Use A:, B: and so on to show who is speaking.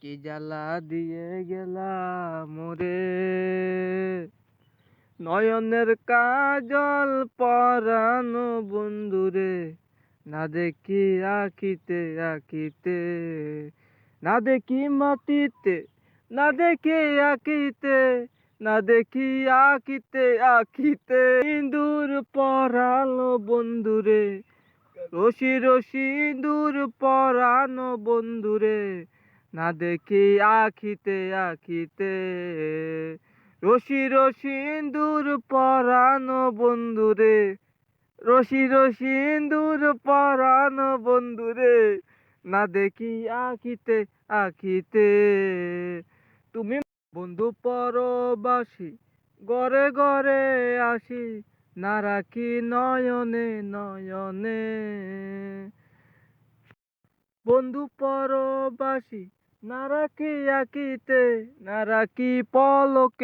A: কি জ্বালা দিয়ে গেলা মোরে, নয়নের কাজল পরানো বন্ধুরে, না দেখি আঁকিতে আঁকিতে, না দেখি মাটিতে, না দেখি আঁকিতে, না দেখি আঁকিতে আঁকিতে, ইঁদুর পরানো বন্ধুরে, রশি রশি ইঁদুর পরানো বন্ধুরে, না দেখি আঁকিতে আঁকিতে, রশি রশি ইঁদুর পরানো বন্ধুরে, রশি রশি ইঁদুর পরানো বন্ধুরে, না দেখি আঁকিতে আঁকিতে। তুমি বন্ধু পরবাসী, ঘরে ঘরে আসি, না রাখি নয়নে নয়নে। বন্ধু পরবাসী, না রাখি আঁকিতে, না রাখি পলকে।